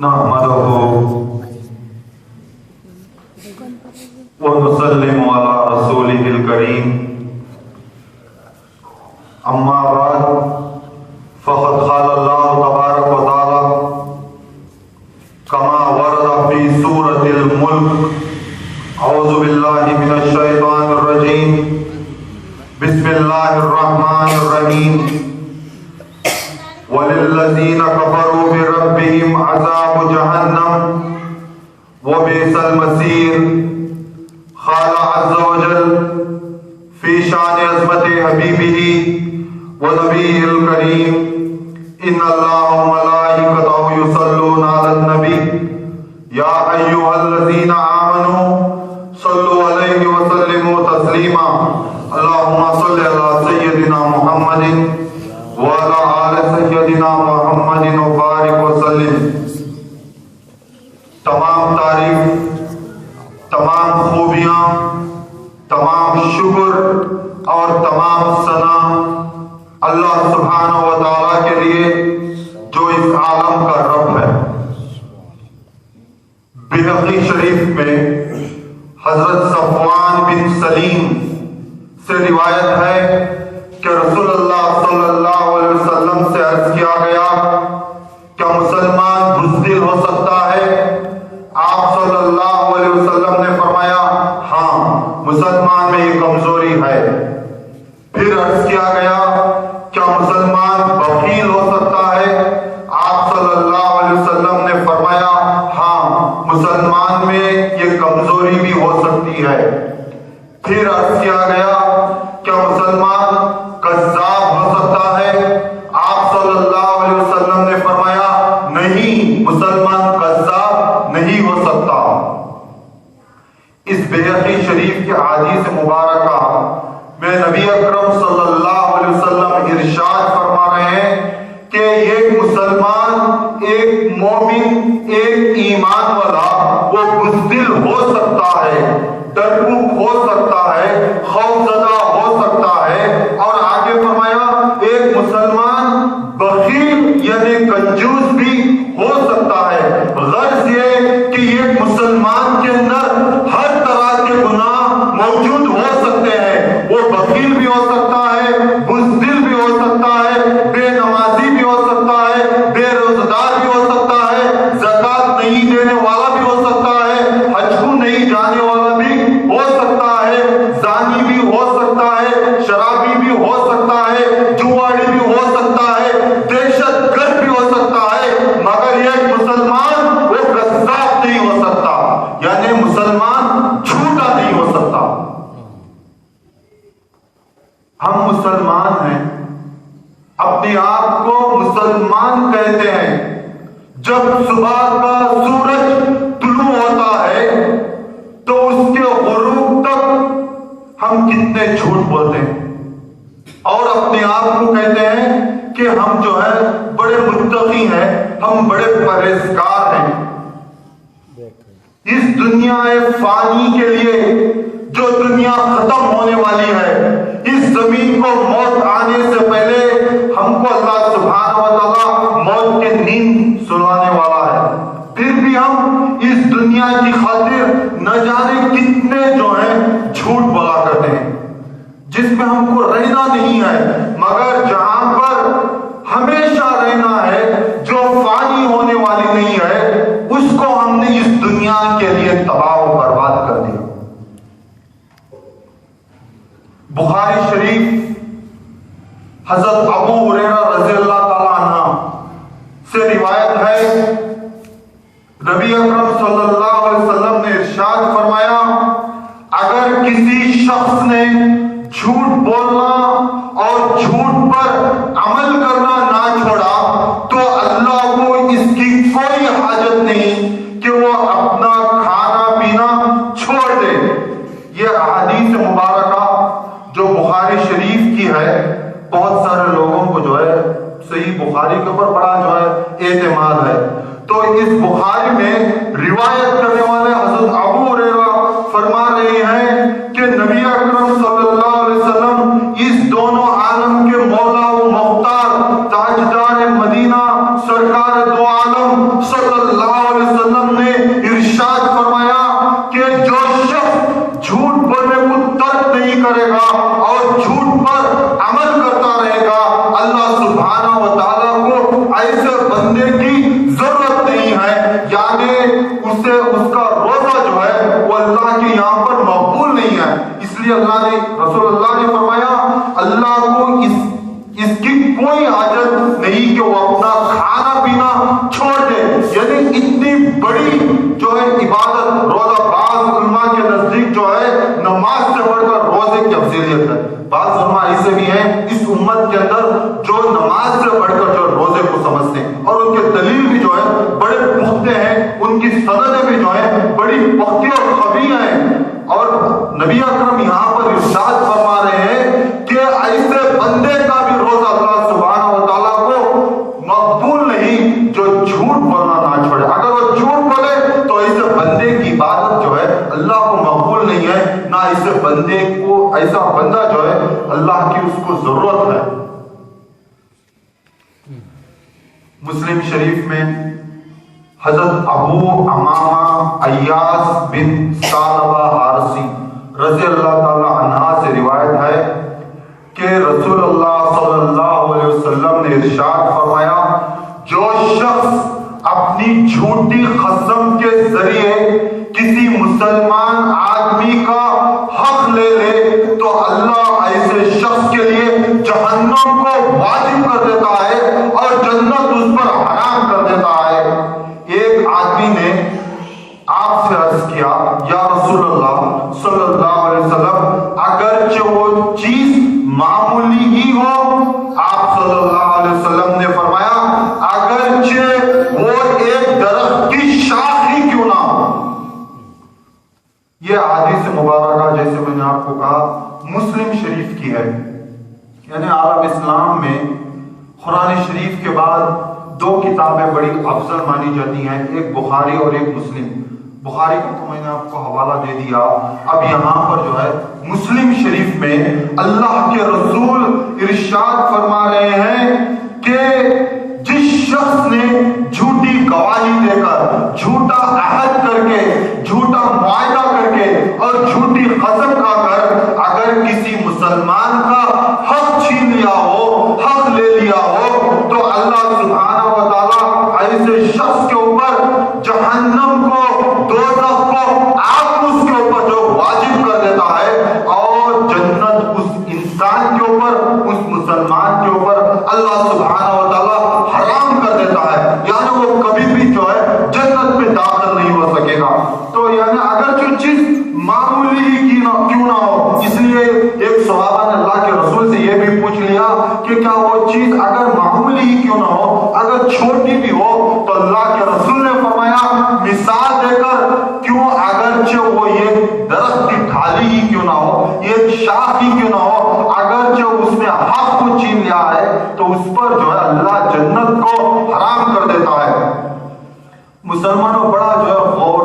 نحمده ونسلم على رسوله الكريم اما بعد فقد قال الله تبارك وتعالى كما ورد في سورة الملك اعوذ بالله من الشيطان الرجيم بسم الله الرحمن الرحيم وللذين كفروا بربهم عذاب جهنم وبئس المصير. قال عز وجل في شان عظمت حبيبه ونبيه الكريم ان الله وملائكته يصلون على النبي يا ايها الذين امنوا صلوا عليه وسلموا تسليما. اللهم صل على سيدنا محمد وعلى آل سیدنا محمد وبارک وسلم. تمام تعریف، تمام خوبیاں، تمام شکر اور تمام ثنا اللہ سبحانہ و تعالیٰ کے لیے جو اس عالم کا رب ہے. بحقی شریف میں حضرت صفوان بن سلیم سے روایت ہے کہ رسول اللہ صلی اللہ علیہ وسلم سے عرض کیا گیا کیا مسلمان بزدل ہو سکتا ہے؟ آپ صلی اللہ علیہ وسلم نے فرمایا ہاں، مسلمان میں یہ کمزوری ہے. پھر عرض کیا گیا کیا مسلمان بخیل ہو سکتا ہے؟ آپ صلی اللہ علیہ وسلم نے فرمایا ہاں، مسلمان میں یہ کمزوری بھی ہو سکتی ہے. پھر عرض کیا گیا کیا مسلمان کذاب ہو سکتا ہے؟ آپ صلی اللہ علیہ وسلم نے فرمایا نہیں، مسلمان کذاب نہیں ہو سکتا. اس بیہقی شریف کے احادیث مبارکہ میں نبی اکرم صلی اللہ علیہ وسلم ارشاد فرما رہے ہیں کہ ایک مسلمان، ایک مومن، ایک ایمان والا وہ بزدل ہو سکتا ہے، ڈرپوک ہو سکتا ہے، خوفزدہ ہو سکتا ہے. اور آگے فرمایا ایک مسلمان بخیل یعنی کنجوس بھی ہو سکتا ہے. غرض یہ کہ ایک مسلمان کے اندر ہر طرح کے گناہ موجود ہو سکتے ہیں. وہ بخیل بھی ہو سکتا ہے، بزدل بھی ہو سکتا ہے، بے نمازی بھی ہو سکتا ہے، بے روزدار بھی ہو سکتا ہے، زکوٰۃ نہیں دینے والا بھی ہو سکتا ہے، حج کو نہیں جانے والا بھی ہو سکتا ہے، زانی بھی ہو سکتا ہے، شرابی بھی ہو سکتا ہے، جواڑی بھی ہو سکتا ہے، دہشت گرد بھی ہو سکتا ہے، مگر ایک مسلمان وہ کذاب نہیں ہو سکتا، یعنی مسلمان جھوٹا نہیں ہو سکتا. ہم مسلمان ہیں، اپنے آپ کو مسلمان کہتے ہیں. جب صبح کا سورج طلوع ہوتا ہے تو اس کے غروب تک ہم کتنے جھوٹ بولتے ہیں اور اپنے آپ کو کہتے ہیں کہ ہم جو ہے بڑے متقی ہیں، ہم بڑے پرہیزگار ہیں. اس دنیا فانی کے لیے جو دنیا ختم ہونے والی ہے، اس زمین کو موت آنے سے پہلے ہم کو اللہ سبحانہ و تعالیٰ موت کے نیند سلانے والا ہے. پھر بھی ہم اس دنیا کی خاطر نہ جانے کتنے جو ہیں جھوٹ بولا کرتے ہیں، جس میں ہم کو رہنا نہیں ہے. مگر جہاں پر ہمیشہ رہنا ہے، جو فانی ہونے والی نہیں ہے، اس کو ہم نے اس دنیا کے لیے تباہ و برباد کر دیا. بخاری شریف حضرت ابو ہریرہ رضی اللہ تعالیٰ عنہ سے روایت ہے، نبی اکرم صلی اللہ علیہ وسلم نے ارشاد فرمایا اگر کسی شخص نے جھوٹ بولنا اور جھوٹ پر عمل کرنا نہ چھوڑا تو اللہ کو اس کی کوئی حاجت نہیں کہ وہ اپنا کھانا پینا چھوڑ دے. یہ احادیث مبارکہ جو بخاری شریف کی ہے، بہت سارے لوگوں کو جو ہے صحیح بخاری کے اوپر بڑا جو ہے اعتماد ہے. تو اس بخاری میں روایت کرنے والے حضرت ابو ہریرہ فرما رہے ہیں کہ نبی اکرم صلی اللہ علیہ وسلم اس دونوں عالم کے مولا و مختار تاجدار مدینہ سرکار دو عالم صلی اللہ علیہ وسلم نے ارشاد فرمایا کہ جو شخص جھوٹ بولنے کو ترک نہیں کرے گا اور جھوٹ پر عمل کرتا رہے گا، اللہ سبحانہ و تعالیٰ کو ایسے بندے کی ضرورت نہیں ہے، یعنی اسے اس کا روزہ جو ہے وہ اللہ کے یہاں پر مقبول نہیں ہے۔ اس لیے اللہ نے، رسول اللہ نے فرمایا اللہ کو اس کی کوئی حاجت نہیں کہ وہ اپنا کھانا پینا چھوڑ دے، یعنی اتنی بڑی جو ہے عبادت روزہ، بعض علماء کے نزدیک جو ہے نماز سے بڑھ کر روزے کی افضلیت ہے۔ بعض علماء ایسے بھی ہیں اس امت کے اندر جو نماز سے بڑھ کر جو روزے کو سمجھتے ہیں، اور ان کے دلیل بھی جو ہے بڑے پختے ہیں، ان کی سندیں بھی جو ہے بڑی پختی اور قوی ہیں۔ اور نبی اکرم یہاں پر ارشاد فرما رہے ہیں کہ ایسے بندے کا بھی روزہ اللہ سبحانہ و تعالیٰ کو مقبول نہیں جو جھوٹ بولنا نہ چھوڑے۔ اگر وہ جھوٹ بولے تو ایسے بندے کی عبادت جو ہے اللہ کو مقبول نہیں ہے، نہ ایسے بندے کو، ایسا بندہ جو ہے اللہ کی اس کو ضرورت ہے۔ مسلم شریف میں حضرت ابو امامہ ایاس بن ثعلبہ حارثی رضی اللہ تعالی عنہ سے روایت ہے کہ رسول اللہ صلی اللہ علیہ وسلم نے ارشاد فرمایا جو شخص اپنی جھوٹی قسم کے ذریعے کسی مسلمان آدمی کا حق لے لے تو اللہ ایسے شخص کے لیے جہنم کو واجب کر دیتا ہے اور جنت اس پر حرام کر دیتا ہے۔ ایک آدمی نے آپ سے عرض کیا یا رسول اللہ صلی اللہ علیہ وسلم اگرچہ وہ چیز معمولی ہی ہو، آپ صلی اللہ علیہ وسلم نے فرمایا اگرچہ وہ ایک درخت کی شاخ ہی کیوں نہ ہو۔ یہ حدیث مبارکہ جیسے میں نے آپ کو کہا مسلم شریف کی ہے، یعنی عالم اسلام میں قرآن شریف کے بعد دو کتابیں بڑی افضل مانی جاتی ہیں، ایک بخاری اور ایک مسلم۔ بخاری کا تو میں نے آپ کو حوالہ دے دیا، اب یہاں پر جو ہے مسلم شریف میں اللہ کے رسول ارشاد فرما رہے ہیں کہ جس شخص نے جھوٹی گواہی دے کر، جھوٹا عہد کر کے، جھوٹا معاہدہ کر کے اور جھوٹی قسم کھا کر اگر کسی مسلمان کا حق چھین لیا ہو، حق لے لیا ہو، تو اللہ سبحانہ و تعالیٰ ایسے شخص کے اوپر جہنم کو، دوزخ کو، آگ اس کے اوپر جو واجب کر دیتا ہے، اور جنت اس انسان کے اوپر، اس مسلمان کے اوپر اللہ سبحانہ و تعالیٰ حرام کر دیتا ہے، یعنی وہ کبھی بھی جو ہے جنت میں داخل نہیں ہو سکے گا۔ تو یعنی اگر جو چیز معمولی ہی کیوں نہ ہو، اس لیے ایک صحابہ نے اللہ کے رسول سے یہ بھی پوچھ لیا کہ کیا وہ چیز اگر معمولی ہی کیوں نہ ہو، اگر چھوٹی بھی ہو، تو اللہ کے رسول نے فرمایا مثال دے کر کیوں اگرچہ وہ ایک درخت کی ڈھالی ہی کیوں نہ ہو، ایک شاخ ہی کیوں نہ ہو، اگرچہ اس نے حق کو چھین لیا ہے تو اس پر جو ہے اللہ جنت کو حرام کر دیتا ہے۔ مسلمانوں بڑا جو ہے غور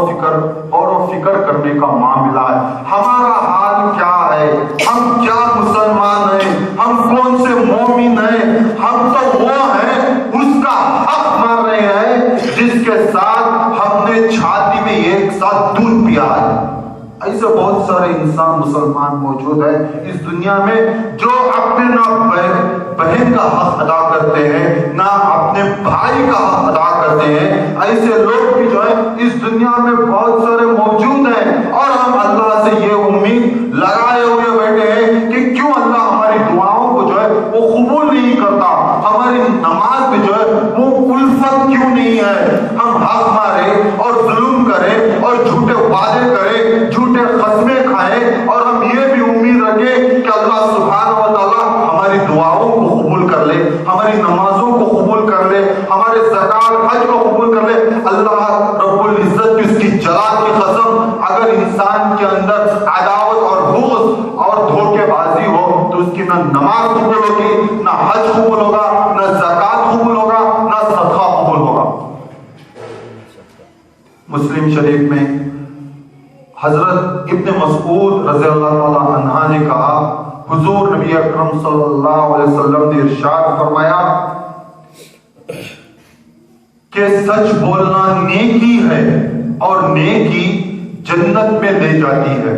و فکر کرنے کا معاملہ ہے۔ ہمارا حال کیا ہے؟ ہم کیا مسلمان ہیں؟ ہم کون سے مومن ہیں؟ ہم تو وہ ہیں اس کا حق مار رہے ہیں جس کے ساتھ ہم نے چھاتی میں ایک ساتھ دودھ پیا ہے۔ ایسے بہت سارے انسان مسلمان موجود ہیں اس دنیا میں جو اپنے نہ بہن کا حق ادا کرتے ہیں، نہ اپنے بھائی کا حق ادا کرتے ہیں۔ ایسے لوگ بھی جو ہے اس دنیا میں بہت سارے موجود ہیں، اور ہم اللہ سے یہ امید لگائے ہوئے بیٹھے ہیں کہ کیوں اللہ ہماری دعاؤں کو جو ہے وہ قبول نہیں کرتا، ہماری نماز میں جو ہے وہ الفت کیوں نہیں ہے۔ ہم حق مارے اور ظلم کریں اور جھوٹے وعدے کریں، جھوٹے قسمیں کھائیں، اور ہم یہ بھی امید رکھیں کہ اللہ سبحانہ و تعالیٰ ہماری دعاؤں کو قبول کر لے، ہماری نمازوں کو قبول کر لے، ہمارے زکات حج کو قبول کر لے۔ اللہ رب العزت کی اس کی جلال کی قسم اگر انسان کے اندر عداوت اور بغض اور دھوکے بازی ہو تو اس کی نہ نماز قبول ہوگی، نہ حج قبول ہوگا، نہ زکات قبول ہوگا، نہ صدقہ قبول ہوگا۔ مسلم شریف میں حضرت ابن مسعود رضی اللہ تعالی عنہ نے کہا حضور نبی اکرم صلی اللہ علیہ وسلم نے ارشاد فرمایا کہ سچ بولنا نیکی ہے اور نیکی جنت میں لے جاتی ہے،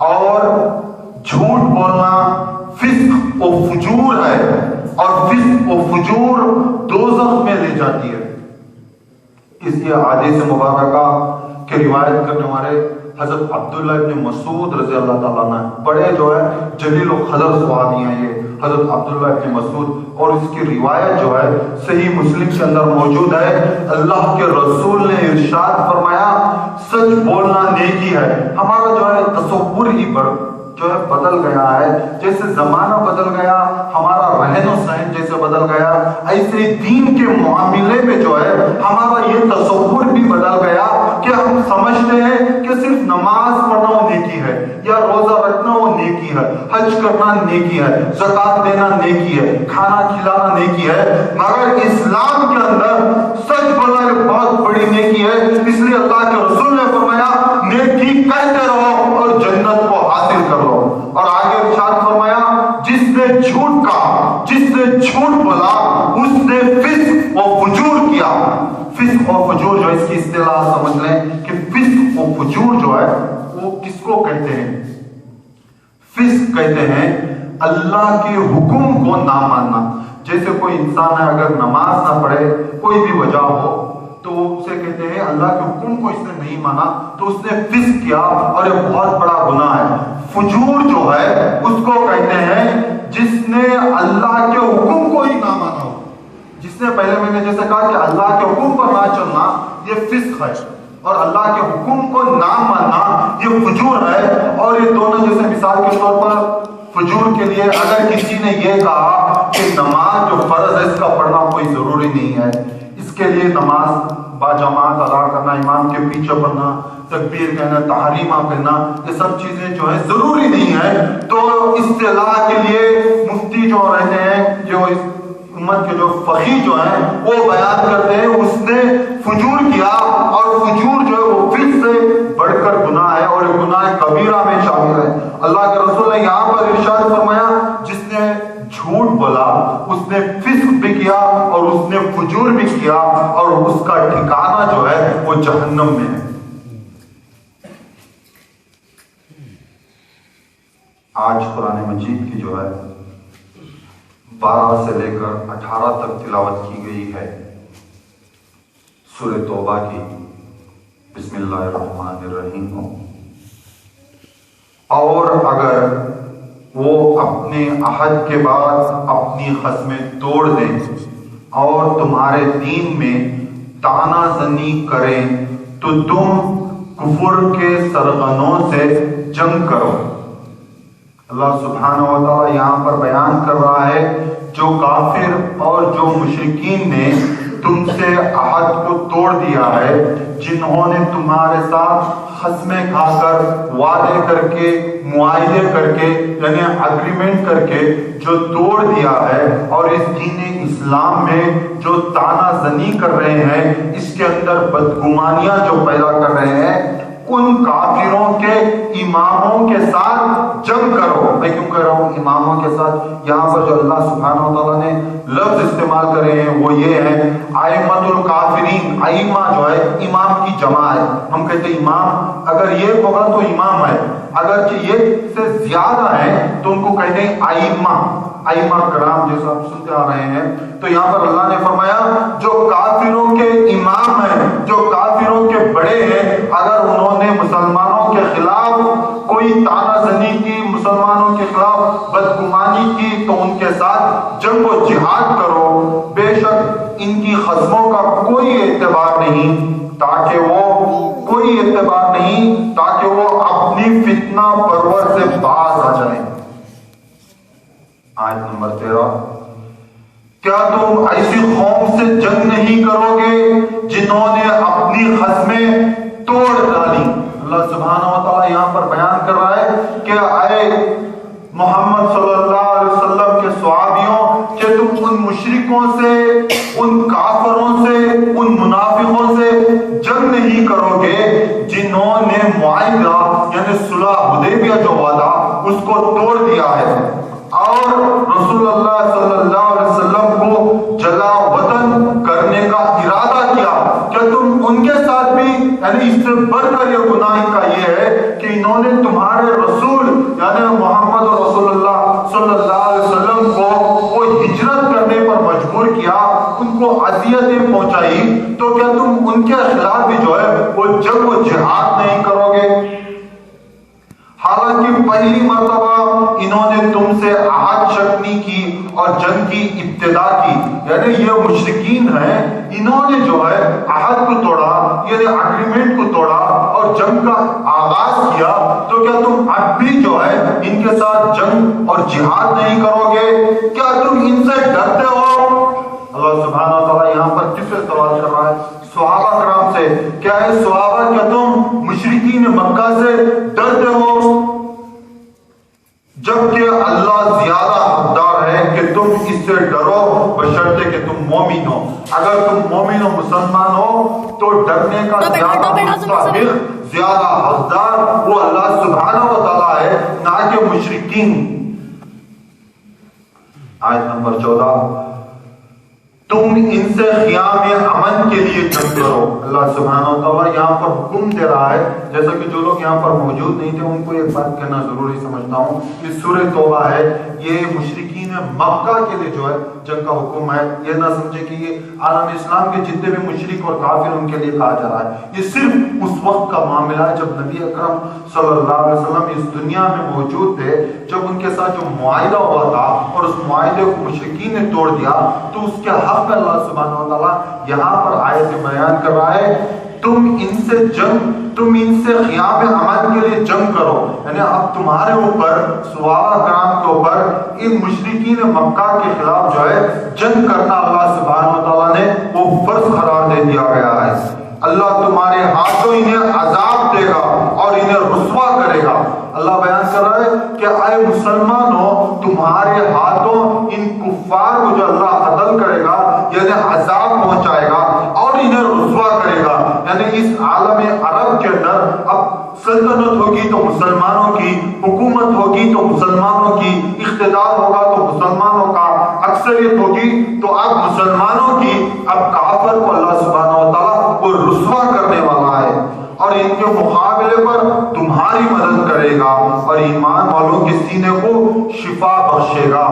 اور جھوٹ بولنا فسق و فجور ہے، اور فسق و فجور دوزخ میں لے جاتی ہے۔ اس لیے حدیث مبارکہ کے روایت کرنے والے حضرت عبداللہ ابن مسعود رضی اللہ تعالیٰ عنہ، بڑے جو ہے جلیل و قدر صحابی ہیں یہ حضرت عبداللہ ابن مسعود، اور اس کی روایت جو ہے صحیح مسلم کے اندر موجود ہے۔ اللہ کے رسول نے ارشاد فرمایا سچ بولنا نیکی ہے۔ ہمارا جو ہے تصور ہی جو ہے بدل گیا ہے، جیسے زمانہ بدل گیا، ہمارا رہن و سہن جیسے بدل گیا، ایسے ہی دین کے معاملے میں جو ہے ہمارا یہ تصور بھی بدل گیا کہ ہم سمجھتے ہیں کہ صرف نماز پڑھنا وہ نیکی ہے، یا روزہ رکھنا وہ نیکی ہے، حج کرنا نیکی ہے، زکات دینا نیکی ہے، کھانا کھلانا نیکی ہے، مگر اسلام کے اندر سچ بولنا ایک بہت بڑی نیکی ہے۔ اس لیے اللہ کے رسول نے فرمایا نیکی کہتے رہو اور جنت کو حاصل کر لو۔ اور آگے ارشاد فرمایا جس نے جھوٹ کہا، جس نے جھوٹ بولا، اس نے فسق و فجور کیا۔ فسق و فجور جو اس کی اصطلاح سمجھ لیں کہ فسق و فجور جو ہے وہ کس کو کہتے ہیں؟ فسق کہتے ہیں اللہ کے حکم کو نہ ماننا۔ جیسے کوئی انسان ہے اگر نماز نہ پڑھے، کوئی بھی وجہ ہو، تو اسے کہتے ہیں اللہ کے حکم کو اس نے نہیں مانا تو اس نے فسق کیا اور یہ بہت بڑا گناہ ہے۔ فجور جو ہے اس کو کہتے ہیں جس نے اللہ کے حکم کو ہی نہ مانا ہو، جس نے پہلے میں نے جیسے کہا کہ اللہ کے حکم پر نہ چلنا یہ فسق ہے، اور اللہ کے حکم کو نہ ماننا یہ فجور ہے۔ اور یہ دونوں جیسے مثال کے طور پر فجور کے لیے اگر کسی نے یہ کہا کہ نماز جو فرض ہے اس کا پڑھنا کوئی ضروری نہیں ہے، اس کے لیے نماز با جماعت ادا کرنا، امام کے پیچھے پڑھنا، تکبیر کہنا، تحریمہ کہنا، یہ سب چیزیں جو ہے ضروری نہیں ہے، تو اصطلاح کے لیے مفتی جو رہتے ہیں، جو اس امت کے جو فقیہ جو ہیں وہ بیان کرتے ہیں اس نے فجور کیا، اور فجور جو ہے وہ فسق سے بڑھ کر گناہ ہے، اور یہ گناہ کبیرہ میں شامل ہے۔ اللہ کے رسول نے یہاں پر ارشاد فرمایا جس نے جھوٹ بولا اس نے فسق بھی کیا اور اس نے فجور بھی کیا، اور اس کا ٹھکانہ جو ہے وہ جہنم میں ہے۔ آج قرآن مجید کی جو ہے 12 سے لے کر 18 تک تلاوت کی گئی ہے سورہ توبہ کی۔ بسم اللہ الرحمن الرحیم۔ اور اگر وہ اپنے عہد کے بعد اپنی قسمیں توڑ دیں اور تمہارے دین میں طعنہ زنی کریں تو تم کفر کے سرغنوں سے جنگ کرو۔ اللہ سبحانہ و تعالیٰ یہاں پر بیان کر رہا ہے جو کافر اور جو مشرکین نے تم سے عہد کو توڑ دیا ہے، جنہوں نے تمہارے ساتھ قسمیں کھا کر، وعدے کر کے، معاہدے کر کے، یعنی اگریمنٹ کر کے جو توڑ دیا ہے، اور اس دین اسلام میں جو طعنہ زنی کر رہے ہیں، اس کے اندر بدگمانیاں جو پیدا کر رہے ہیں، ان کافروں کے اماموں کے ساتھ جنگ کرو۔ میں کیوں کہہ رہا ہوں اماموں کے ساتھ؟ یہاں پر جو اللہ سبحانہ و تعالیٰ نے لفظ استعمال کرے ہیں وہ یہ ہے ائمۃ الکافرین۔ ائمہ جو ہے امام کی جمع ہے۔ ہم کہتے ہیں امام، اگر یہ ہوگا تو امام ہے، اگرچہ یہ سے زیادہ ہے تو ان کو کہتے ہیں ائمہ، ائمہ کرام جیسا آپ سنتے آ رہے ہیں۔ تو یہاں پر اللہ نے فرمایا جو کافروں کے امام ہیں، جو کافروں کے بڑے ہیں، اگر انہوں نے مسلمانوں کے خلاف کوئی طعنہ زنی کی، مسلمانوں کے خلاف بدگمانی کی، تو ان کے ساتھ جنگ و جہاد کرو۔ بے شک ان کی قسموں کا کوئی اعتبار نہیں، تاکہ وہ اپنی فتنہ پرور سے باز آ جائیں۔ آیت نمبر 13۔ کیا تم ایسی قوم سے جنگ نہیں کرو گے جنہوں نے اپنی قسمیں توڑ ڈالی؟ اللہ سبحانہ و تعالیٰ یہاں پر بیان کر رہا ہے کہ اے محمد صلی اللہ علیہ وسلم کے صحابیوں، کہ تم ان مشرکوں سے، ان کافروں سے، ان منافقوں سے جنگ نہیں کرو گے جنہوں نے معاہدہ یعنی صلح حدیبیہ جو وعدہ اس کو توڑ دیا ہے، اور رسول اللہ صلی اللہ علیہ وسلم کو جلا وطن کرنے کا ارادہ کیا کیا تم ان کے ساتھ بھی یعنی اس سے بڑھ کر یہ گناہ کا یہ ہے کہ انہوں نے تمہارے رسول یعنی محمد رسول اللہ صلی اللہ علیہ وسلم کو وہ ہجرت کرنے پر مجبور کیا، ان کو اذیتیں پہنچائی، تو کیا تم ان کے خلاف بھی جو ہے وہ جنگ و جہاد نہیں کرو گے؟ حالانکہ پہلی مرتبہ انہوں نے تم سے عہد شکنی کی اور جنگ کی ابتدا کی، یعنی یہ مشرکین ہیں، انہوں نے جو ہے عہد کو توڑا، یعنی اگریمنٹ کو توڑا اور جنگ کا آغاز کیا، تو کیا تم اب بھی جو ہے ان کے ساتھ جنگ اور جہاد نہیں کرو گے؟ کیا تم ان سے ڈرتے ہو؟ اللہ سبحانہ و تعالیٰ یہاں پر کس سے سوال کر رہا ہے؟ صحابہ کرام سے۔ کیا ہے صحابہ، کیا تم مشرکین مکہ سے ڈرتے ہو؟ جبکہ اللہ زیادہ حقدار ہے کہ تم اس سے ڈرو بشرطے کہ تم مومن ہو۔ اگر تم مومن و مسلمان ہو تو ڈرنے کا زیادہ مستحق، زیادہ حقدار وہ اللہ سبحانہ و تعالیٰ ہے، نہ کہ مشرکین۔ آیت نمبر 14، تم ان سے خیام امن کے لیے جنگ کرو۔ اللہ سبحانہ و تعالیٰ یہاں پر حکم دے رہا ہے، جیسا کہ جو لوگ یہاں پر موجود نہیں تھے ان کو ایک بات کہنا ضروری سمجھتا ہوں، یہ سورہ توبہ ہے، یہ مشرکین مکہ کے لیے جو ہے جنگ کا حکم ہے۔ یہ نہ سمجھے کہ یہ عالم اسلام کے جتنے بھی مشرک اور کافر ان کے لیے کہا جا رہا ہے، یہ صرف اس وقت کا معاملہ ہے جب نبی اکرم صلی اللہ علیہ وسلم اس دنیا میں موجود تھے، جب ان کے ساتھ جو معاہدہ ہوا تھا اور اس معاہدے کو مشرکین نے توڑ دیا، تو اس کے حق میں اللہ سبحانہ و تعالیٰ یہاں پر آیت بیان کر رہا ہے، تم ان سے خیام امن کے لیے جنگ کرو، یعنی اب تمہارے اوپر صحابہ کرام کے اوپر ان مشرکین مکہ کے خلاف جو ہے جنگ کرنا اللہ سبحانہ و تعالیٰ نے وہ فرض قرار دے دیا گیا ہے۔ اللہ تمہارے ہاتھوں انہیں عذاب دے گا اور انہیں رسوا کرے گا۔ اللہ بیان کر رہا ہے کہ اے مسلمانوں، تمہارے ہاتھوں ان کفار کو جو اللہ قتل کرے گا، یعنی عذاب پہنچائے گا اور انہیں رسوا کرے گا۔ یعنی اس عالم عرب کے اندر اب سلطنت ہوگی تو مسلمانوں کی، حکومت ہوگی تو مسلمانوں کی، اقتدار ہوگا تو مسلمانوں کا، اکثریت ہوگی تو اب مسلمانوں کی، اب کافر کو اللہ سبحانہ و تعالیٰ وہ رسوا کرنے والا ہے اور ان کے مقابلے پر تمہاری مدد کرے گا اور ایمان والوں کے سینے کو شفا بخشے گا۔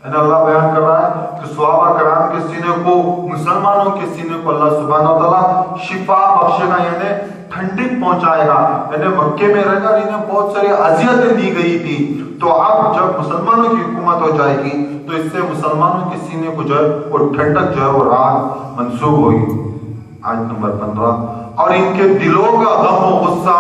یعنی اللہ بیان کر رہا ہے کہ صحابہ کرام کے سینے کو، مسلمانوں کے سینے کو اللہ سبحانہ و تعالیٰ شفا بخشے گا، یعنی ٹھنڈک پہنچائے گا۔ یعنی مکے میں رہ کر انہیں بہت ساری اذیتیں دی گئی تھی، تو اب جب مسلمانوں کی حکومت ہو جائے گی تو اس سے مسلمانوں کے سینے کو جو ہے وہ ٹھنڈک جو ہے وہ راحت منسوب ہوگی۔ آیت نمبر 15، اور ان کے دلوں کا غم و غصہ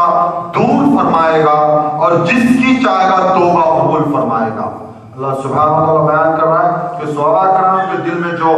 دور فرمائے گا اور جس کی چاہے گا توبہ قبول فرمائے گا۔ اللہ سبحانہ و تعالیٰ بیان کر رہا ہے کہ صحابہ کرام کے دل میں جو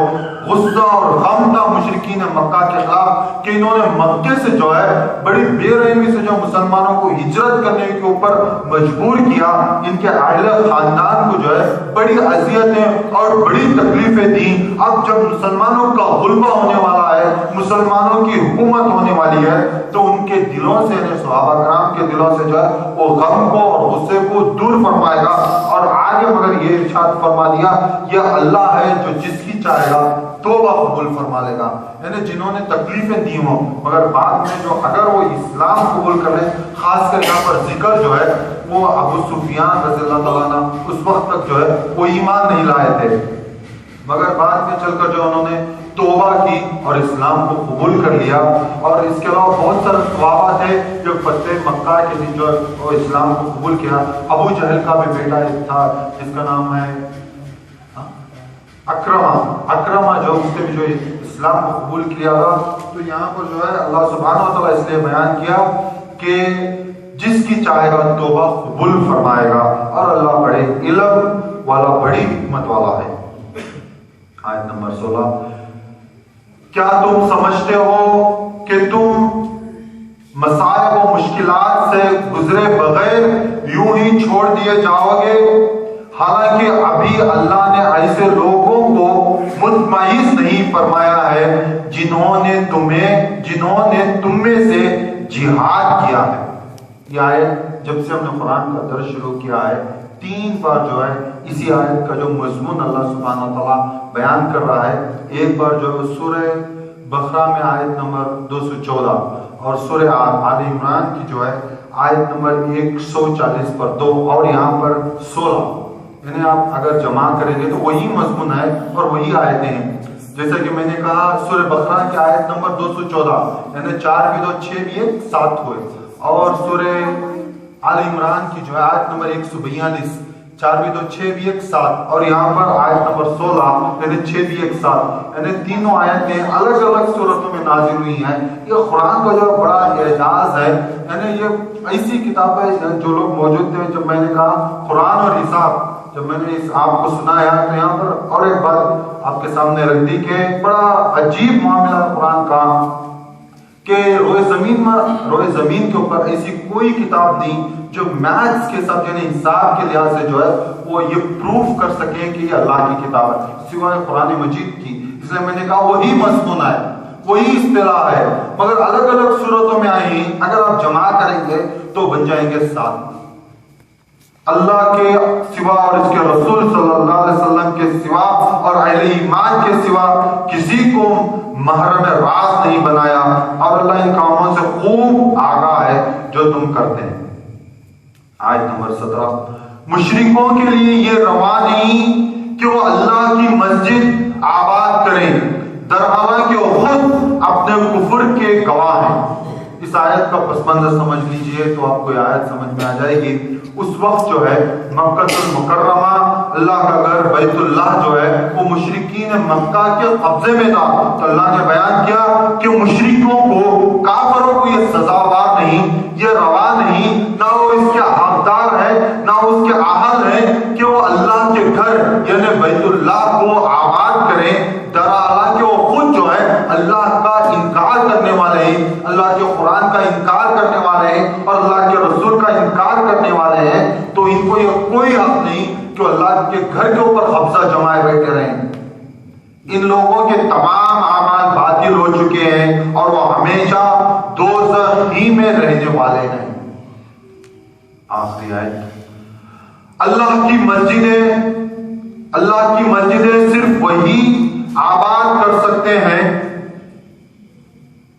غصہ اور غم تھا مشرکین مکہ کے خلاف، کہ انہوں نے مکے سے جو ہے بڑی بے رحمی سے جو مسلمانوں کو ہجرت کرنے کے اوپر مجبور کیا، ان کے اہل خاندان کو جو ہے بڑی اذیتیں اور بڑی تکلیفیں دیں۔ اب جب مسلمانوں کا غلبہ ہونے والا ہے، مسلمانوں کی حکومت ہونے والی ہے، تو ان کے دلوں سے، یعنی صحابہ کرام کے دلوں سے جو ہے وہ غم کو اور غصے کو دور فرمائے گا۔ اور آگے مگر یہ ارشاد فرما دیا، یہ اللہ ہے جو جس کی چاہے گا توبہ قبول فرما لے گا۔ یعنی جنہوں نے تکلیفیں دی ہوں مگر بعد میں جو اگر وہ اسلام قبول کر لیں، خاص کر یہاں پر ذکر جو ہے وہ ابو سفیان رضی اللہ تعالیٰ عنہ، اس وقت تک جو ہے وہ ایمان نہیں لائے تھے، مگر بعد میں چل کر جو انہوں نے توبہ کی اور اسلام کو قبول کر لیا۔ اور اس کے علاوہ بہت سارے صحابہ تھے جو فتح مکہ کے دن جو وہ اسلام کو قبول کیا۔ ابو جہل کا بھی بیٹا ایک تھا جس کا نام ہے اکرمہ جو اس نے بھی جو اسلام کو قبول کیا تھا۔ تو یہاں پر جو ہے اللہ سبحانہ و تعالیٰ اس لیے بیان کیا کہ جس کی چاہے گا توبہ قبول فرمائے گا اور اللہ بڑے علم والا، بڑی حکمت والا ہے۔ آیت نمبر 16، کیا تم سمجھتے ہو کہ تم مصائب و مشکلات سے گزرے بغیر یوں ہی چھوڑ دیے جاؤ گے؟ حالانکہ ابھی اللہ نے ایسے لوگوں کو متميز نہیں فرمایا ہے جنہوں نے تم میں سے جہاد کیا ہے۔ یہ آیت جب سے ہم نے قرآن کا درس شروع کیا ہے، 3 بار جو ہے اسی آیت کا جو مضمون اللہ سبحانہ و تعالیٰ بیان کر رہا ہے۔ ایک بار جو ہے سورہ بقرہ میں آیت نمبر 214 اور سورہ آل عمران کی جو ہے آیت نمبر 140 پر 2 اور یہاں پر 16، یعنی آپ اگر جمع کریں گے تو وہی مضمون ہے اور وہی آیتیں ہیں. جیسا کہ میں نے کہا سورہ بقرہ کی آیت نمبر 214 یعنی 4 بھی 2 6 بھی 1 7 ہوئے، اور سورہ آل عمران کی جو ہے آیت نمبر 142 4 بھی 2 6 بھی 1 7، اور یہاں پر آیت نمبر 16 یعنی 6 بھی 1 7، یعنی تینوں آیتیں الگ الگ صورتوں میں نازل ہوئی ہیں. یہ قرآن کا جو بڑا اعجاز ہے، یعنی یہ ایسی کتاب ہے جو لوگ موجود تھے جب میں نے کہا قرآن اور حساب، جب میں نے آپ کو سنایا تو یہاں پر اور ایک بات آپ کے سامنے رکھ دی کہ بڑا عجیب معاملہ قرآن کا کہ روئے زمین کے اوپر ایسی کوئی کتاب نہیں جو میتھس کے ساتھ یعنی حساب کے لحاظ سے جو ہے وہ یہ پروف کر سکیں کہ یہ اللہ کی کتاب ہے سوائے قرآن مجید کی. اس لیے میں نے کہا وہی مضمون ہے، وہی اصطلاح ہے، مگر الگ الگ صورتوں میں آئی. اگر آپ جمع کریں گے تو بن جائیں گے 7. اللہ کے سوا اور اس کے رسول صلی اللہ علیہ وسلم کے سوا اور اہل ایمان کے سوا کسی کو محرم راز نہیں بنایا، اور اللہ ان کاموں سے خوب آگاہ ہے جو تم کرتے ہیں. آیت نمبر 17 مشرکوں کے لیے یہ روا نہیں کہ وہ اللہ کی مسجد آباد کریں، درحالانکہ کہ وہ خود اپنے کفر کے گواہ ہیں. اس آیت کا پس منظر سمجھ لیجئے تو آپ کو یہ آیت سمجھ میں آ جائے گی. اس وقت جو ہے مکہ المکرمہ اللہ کا گھر بیت اللہ جو ہے وہ مشرکین مکہ کے قبضے میں تھا، تو اللہ نے بیان کیا کہ مشرکوں کو، کافروں کو یہ سزاوار نہیں، یہ روا نہیں، نہ وہ اس کے حقدار ہے نہ اس کے اہل ہے کہ وہ اللہ کے گھر یعنی بیت اللہ کو آباد کریں، حالانکہ وہ خود جو ہے اللہ کا انکار کرنے والے ہیں، اللہ کے قرآن کا انکار کرنے والے ہیں اور اللہ کے رسول کا انکار کرنے والے ہیں. تو ان کو یہ کوئی حق نہیں کہ اللہ کے گھر کے اوپر قبضہ جمائے بیٹھے رہیں. ان لوگوں کے تمام اعمال باطل ہو چکے ہیں اور وہ ہمیشہ دوزخ ہی میں رہنے والے ہیں. آخری آیت اللہ کی مسجدیں صرف وہی آباد کر سکتے ہیں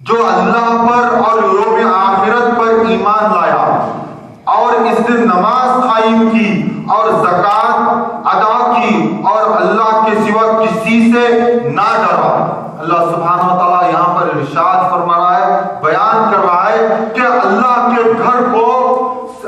جو اللہ پر اور یوم آخرت پر ایمان لایا اور اس نے نماز قائم کی اور زکات ادا کی اور اللہ کے سوا کسی سے نہ ڈرا. اللہ سبحانہ و تعالیٰ یہاں پر ارشاد فرما رہا ہے، بیان کر رہا ہے کہ اللہ کے گھر کو،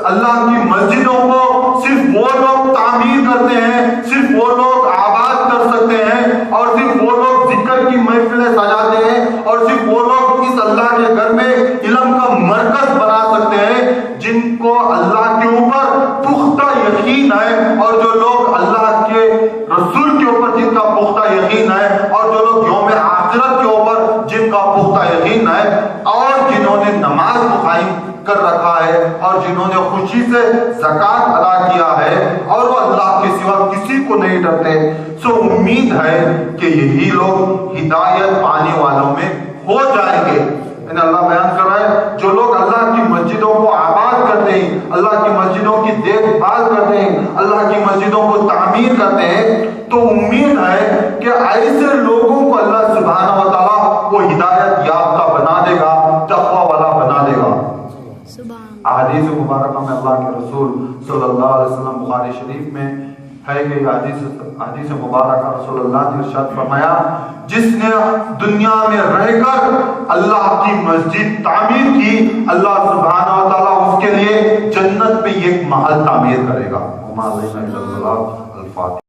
اللہ کی مسجدوں کو صرف وہ لوگ تعمیر کرتے ہیں، صرف وہ لوگ آباد کر سکتے ہیں، اور صرف وہ لوگ ذکر کی محفلیں سجاتے ہیں، اور صرف وہ لوگ اس اللہ کے گھر میں علم کا مرکز بنا سکتے ہیں جن کو اللہ کے اوپر پختہ یقین ہے، اور جو لوگ اللہ کے رسول کے اوپر جن کا پختہ یقین ہے، اور جو لوگ یوم آخرت کے اوپر جن کا پختہ یقین ہے، اور جنہوں نے نماز کو قائم کر رکھا ہے، اور جنہوں نے خوشی سے زکات ادا کیا ہے، اور وہ اللہ کے سوا کسی کو نہیں ڈرتے. سو امید ہے کہ یہی لوگ ہدایت پانے والوں میں ہو جائیں گے. یعنی اللہ بیان کر رہا ہے جو لوگ اللہ کی مسجدوں کو آباد کرتے ہیں، اللہ کی مسجدوں کی دیکھ بھال کرتے ہیں، اللہ کی مسجدوں کو تعمیر کرتے ہیں، تو امید ہے کہ ایسے لوگوں کو اللہ سبحانہ و تعالیٰ وہ ہدایت یافتہ بنا دے گا، تقوی والا بنا دے گا. احادیث مبارکہ میں اللہ کے رسول صلی اللہ علیہ وسلم بخاری شریف میں ہے کہ حدیث مبارکہ رسول اللہ نے ارشاد فرمایا، جس نے دنیا میں رہ کر اللہ کی مسجد تعمیر کی، اللہ سبحانہ و تعالیٰ اس کے لیے جنت میں ایک محل تعمیر کرے گا. الفاتحہ.